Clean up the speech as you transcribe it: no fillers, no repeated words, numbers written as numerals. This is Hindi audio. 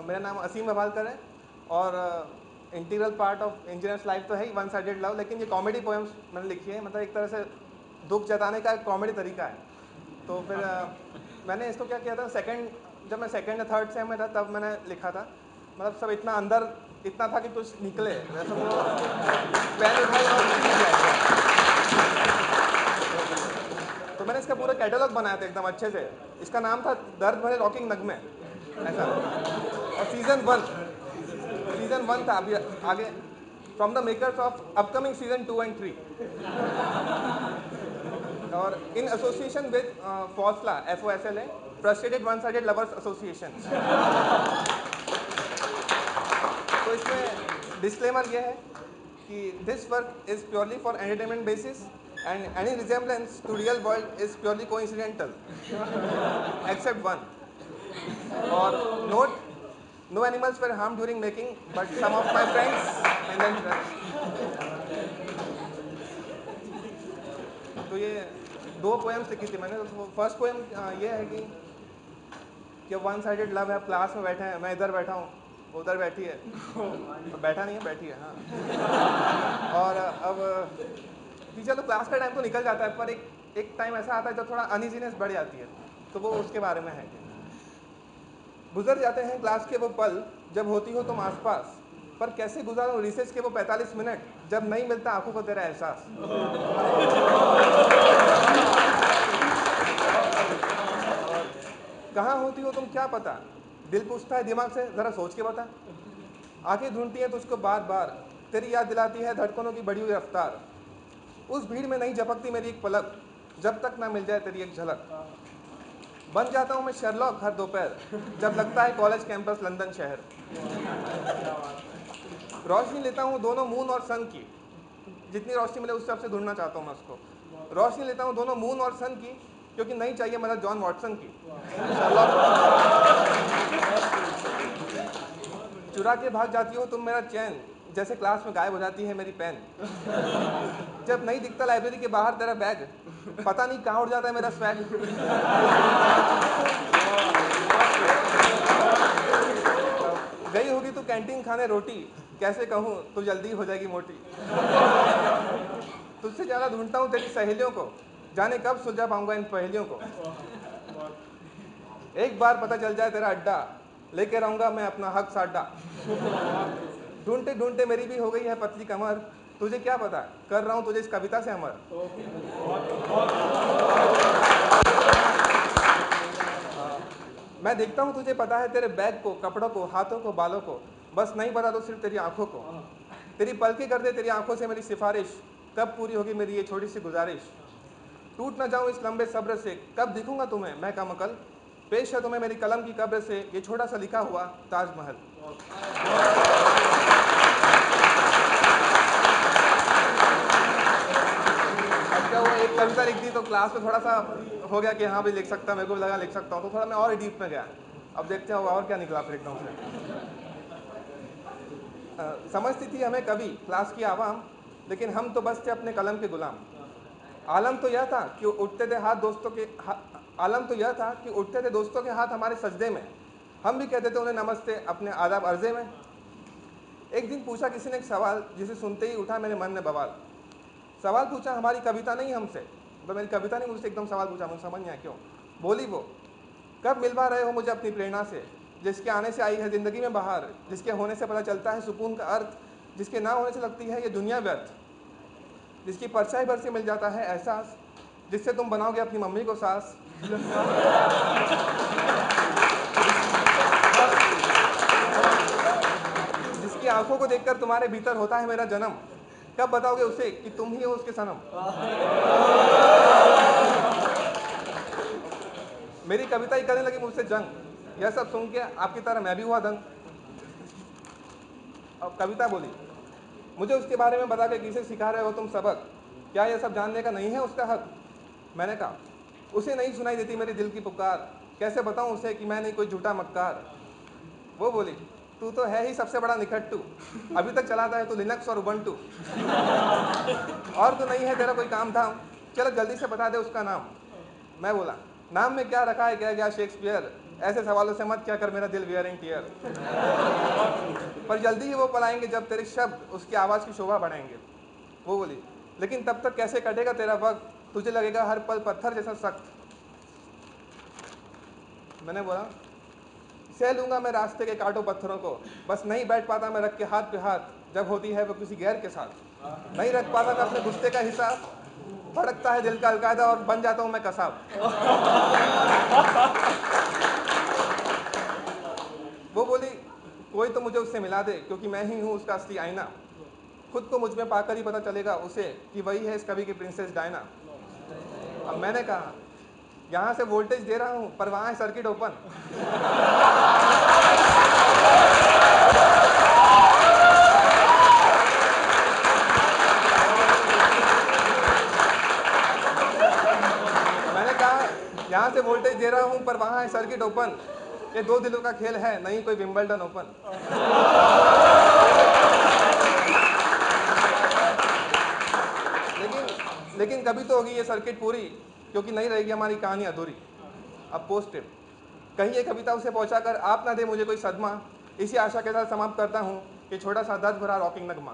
मेरा नाम असीम बवालकर है और integral part of engineers life तो है ही वन साइडेड लव, लेकिन ये कॉमेडी पोएम्स मैंने लिखी है, मतलब एक तरह से दुख जताने का एक कॉमेडी तरीका है। तो फिर मैंने इसको क्या किया था, जब मैं सेकंड या थर्ड सेम में था तब मैंने लिखा था। मतलब सब इतना अंदर इतना था कि कुछ निकले वैसे, वो पेन उठाई और लिख लिया। तो मैंने इसका पूरा कैटलॉग बनाया था एकदम अच्छे से। इसका नाम था दर्द भरे रॉकिंग नगमे, ऐसा। और सीजन वन था। अभी आगे from the makers of upcoming season 2 and 3 और in association with FOSLA FOSLA, frustrated one sided lovers association. तो इसमें डिस्क्लेमर ये है कि this work is purely for entertainment basis and any resemblance to real world is purely coincidental except one. Or note, no animals were harmed during making, but some of my friends and then तो ये 2 पोएम्स लिखी थी मैंने। तो फर्स्ट पोएम ये है कि वन साइडेड लव है, क्लास में बैठे हैं, मैं इधर बैठा हूँ, वो उधर बैठी है, तो बैठा नहीं है, बैठी है, हाँ। और अब कि चलो क्लास का टाइम तो निकल जाता है, पर एक टाइम ऐसा आता है जब थोड़ा अनइजीनेस बढ़ जाती है, तो वो उसके बारे में है। गुजर जाते हैं क्लास के वो पल जब होती हो तुम आसपास, पर कैसे गुजारो रिसेस के वो 45 मिनट जब नहीं मिलता आंखों को तेरा एहसास। कहाँ होती हो तुम क्या पता, दिल पूछता है दिमाग से जरा सोच के बता। आंखें ढूंढती हैं तुझको बार बार, तेरी याद दिलाती है धड़कनों की बढ़ी हुई रफ्तार। उस भीड़ में नहीं झपकती मेरी एक पलक, जब तक ना मिल जाए तेरी एक झलक। बन जाता हूँ मैं शर्लॉक हर दोपहर, जब लगता है कॉलेज कैंपस लंदन शहर। रोशनी लेता हूँ दोनों मून और सन की, जितनी रोशनी मिले उस हिसाब से ढूंढना चाहता हूँ मैं उसको। रोशनी लेता हूँ दोनों मून और सन की, क्योंकि नहीं चाहिए मतलब जॉन वॉटसन की। शर्लॉक चुरा के भाग जाती हो तुम मेरा चैन, जैसे क्लास में गायब हो जाती है मेरी पेन। जब नहीं दिखता लाइब्रेरी के बाहर तेरा बैग, पता नहीं कहाँ उड़ जाता है मेरा स्वैग। गई होगी तू कैंटीन खाने रोटी, कैसे कहूँ तू जल्दी हो जाएगी मोटी। तुझसे ज़्यादा ढूंढता हूँ तेरी सहेलियों को, जाने कब सुलझा पाऊंगा इन पहेलियों को। एक बार पता चल जाए तेरा अड्डा, लेके रहूँगा मैं अपना हक साडा। ढूंढते ढूंढते मेरी भी हो गई है पतली कमर, तुझे क्या पता कर रहा हूँ तुझे इस कविता से अमर। मैं देखता हूँ तुझे पता है तेरे बैग को, कपड़ों को, हाथों को, बालों को, बस नहीं पता तो सिर्फ तेरी आंखों को। तेरी पलकें कर दे तेरी आंखों से मेरी सिफारिश, कब पूरी होगी मेरी ये छोटी सी गुजारिश। टूट न जाऊँ इस लंबे सब्र से, कब दिखूंगा तुम्हें मैं कमकल। पेश है तुम्हें मेरी कलम की कब्र से ये छोटा सा लिखा हुआ ताजमहल। अच्छा, वो एक कविता लिख दी तो क्लास में थोड़ा सा हो गया कि हाँ भी लिख सकता, मेरे को भी लगा लिख सकता हूँ, तो थोड़ा मैं और डीप में गया। अब देखते हैं और क्या निकला फिर एकदम से। समझती थी हमें कभी क्लास की आवाम, लेकिन हम तो बस थे अपने कलम के गुलाम। आलम तो यह था कि उठते थे दोस्तों के हाथ हमारे सजदे में, हम भी कहते थे उन्हें नमस्ते अपने आदाब अर्जे में। एक दिन पूछा किसी ने एक सवाल, जिसे सुनते ही उठा मेरे मन में बवाल। सवाल पूछा हमारी कविता नहीं हमसे, तो मेरी कविता नहीं मुझसे एकदम सवाल पूछा, मुझे समझ नहीं आया क्यों। बोली वो, कब मिलवा रहे हो मुझे अपनी प्रेरणा से, जिसके आने से आई है ज़िंदगी में बहार, जिसके होने से पता चलता है सुकून का अर्थ, जिसके ना होने से लगती है ये दुनिया व्यर्थ, जिसकी परछाई भर से मिल जाता है एहसास, जिससे तुम बनाओगे अपनी मम्मी को सास। जिसकी आंखों को देखकर तुम्हारे भीतर होता है मेरा जन्म, कब बताओगे उसे कि तुम ही हो उसके सनम। मेरी कविता ही करने लगी मुझसे जंग, यह सब सुन के आपकी तरह मैं भी हुआ दंग। अब कविता बोली, मुझे उसके बारे में बता के किसे सिखा रहे हो तुम सबक, क्या यह सब जानने का नहीं है उसका हक। मैंने कहा उसे नहीं सुनाई देती मेरे दिल की पुकार, कैसे बताऊं उसे कि मैं नहीं कोई झूठा मक्कार। वो बोली, तू तो है ही सबसे बड़ा निकट्टू, अभी तक चलाता है तू लिनक्स और उबंटू। और तो नहीं है तेरा कोई काम धाम, चलो जल्दी से बता दे उसका नाम। मैं बोला, नाम में क्या रखा है, क्या गया शेक्सपियर, ऐसे सवालों से मत क्या कर मेरा दिल वियरिंग टीयर। पर जल्दी ही वो पलाएंगे जब तेरे शब्द उसकी आवाज़ की शोभा बढ़ाएंगे। वो बोली, लेकिन तब तक कैसे कटेगा तेरा वक्त, तुझे लगेगा हर पल पत्थर जैसा सख्त। मैंने बोला, सह लूंगा मैं रास्ते के कांटों पत्थरों को, बस नहीं बैठ पाता मैं रख के हाथ पे हाथ, जब होती है वो किसी गैर के साथ। नहीं रख पाता मैं अपने गुस्से का हिसाब, भड़कता है दिल का अलकायदा और बन जाता हूं मैं कसाब। वो बोली, कोई तो मुझे उससे मिला दे, क्योंकि मैं ही हूँ उसका असली आईना। खुद को मुझ में पाकर ही पता चलेगा उसे कि वही है इस कवि की प्रिंसेस डायना। अब मैंने कहा, यहाँ से वोल्टेज दे रहा हूँ पर वहाँ है सर्किट ओपन। मैंने कहा, यहाँ से वोल्टेज दे रहा हूँ पर वहाँ है सर्किट ओपन। ये दो दिलों का खेल है, नहीं कोई विंबलडन ओपन। लेकिन कभी तो होगी ये सर्किट पूरी, क्योंकि नहीं रहेगी हमारी कहानी अधूरी। अब पोस्ट कहीं ये कविता उसे पहुंचाकर आप ना दे मुझे कोई सदमा, इसी आशा के साथ समाप्त करता हूँ कि छोटा सा दर्द भरा रॉकिंग नगमा।